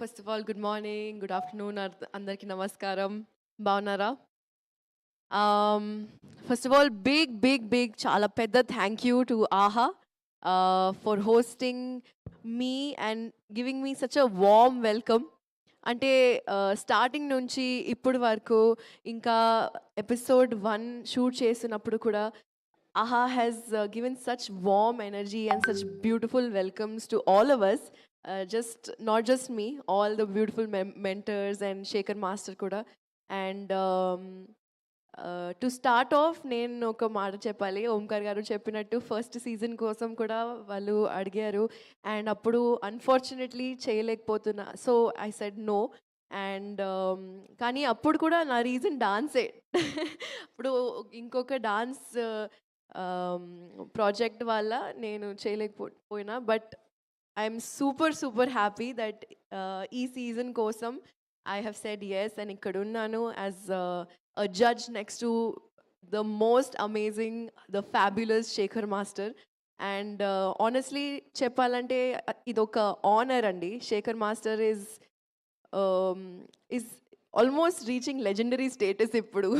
First of all good morning, good afternoon, అందరికీ నమస్కారం. బాగున్నారా? ఫస్ట్ ఆఫ్ ఆల్ బిగ్ చాలా పెద్ద thank you to Aha for hosting me and giving me such a warm welcome. అంటే starting నుంచి ఇప్పటి వరకు ఇంకా ఎపిసోడ్ 1 షూట్ చేసినప్పుడు కూడా AHA has given such warm energy and such beautiful welcomes to all of us. Just not just me, all the beautiful mentors and Shaker Master kuda. And to start off, నేను ఒక మాట చెప్పాలి. ఓంకార్ గారు చెప్పినట్టు first season కోసం కూడా వాళ్ళు అడిగారు అండ్ అప్పుడు అన్ఫార్చునేట్లీ చేయలేకపోతున్నా. So I said no. And కానీ అప్పుడు కూడా నా రీజన్ డాన్సే. ఇప్పుడు ఇంకొక డాన్స్ ప్రాజెక్ట్ వల్ల నేను చేయలేకపోయినా, but I'm super happy that ఈ సీజన్ కోసం I have said yes and ఇక్కడ ఉన్నాను as a judge next to the most amazing, the fabulous Shekhar master. And honestly చెప్పాలంటే ఇదొక ఆనర్ అండి. Shekhar master is almost reaching legendary status ఇప్పుడు.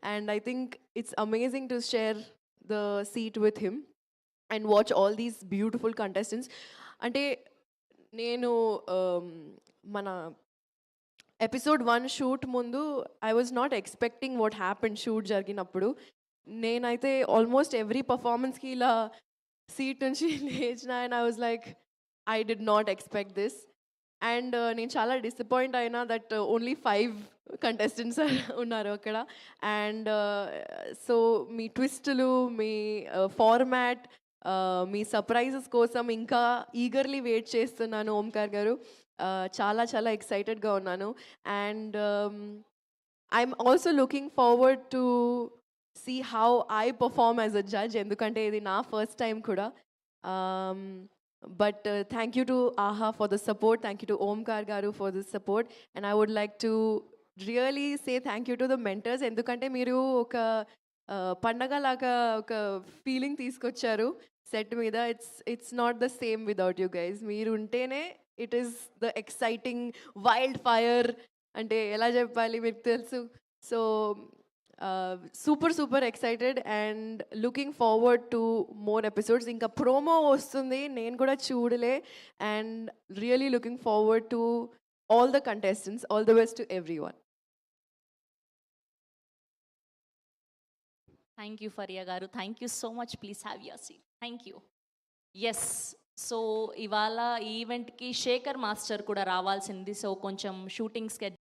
And I think it's amazing to share the seat with him and watch all these beautiful contestants. అంటే నేను మన episode 1 shoot ముందు I was not expecting what happen shoot జరిగినప్పుడు. నేనైతే almost every పర్ఫార్మెన్స్కి ఇలా seat నుంచి లేచిన and I was like I did not expect this. And నేను చాలా డిసప్పాయింట్ అయినా దట్ ఓన్లీ 5 కంటెస్టెంట్స్ ఉన్నారు అక్కడ. అండ్ సో మీ ట్విస్టులు, మీ ఫార్మాట్, మీ సర్ప్రైజెస్ కోసం ఇంకా ఈగర్లీ వెయిట్ చేస్తున్నాను ఓంకార్ గారు. చాలా ఎక్సైటెడ్గా ఉన్నాను. And I'm also looking forward to see how I perform as a judge, ఎందుకంటే ఇది నా ఫస్ట్ టైం కూడా. But thank you to AHA for the support. Thank you to Omkar Garu for the support. And I would like to really say thank you to the mentors. ఎందుకంటే మీరు ఒక పండగ లాగా ఒక ఫీలింగ్ తీసుకొచ్చారు set మీద. It's not the same without you guys. మీరు ఉంటేనే it is the exciting wildfire. అంటే ఎలా చెప్పాలి మీకు తెలుసు. So super excited and looking forward to more episodes. ఇంకా ప్రోమో వస్తుంది, నేను కూడా చూడలే. And really looking forward to all the contestants. All the best to everyone. Thank you Faria గారు. Thank you so much. Please have your seat. Thank you. Yes, so ఇవాళ ఈవెంట్కి Shekhar master కూడా రావాల్సింది. సో కొంచెం షూటింగ్ స్కెడ్యూల్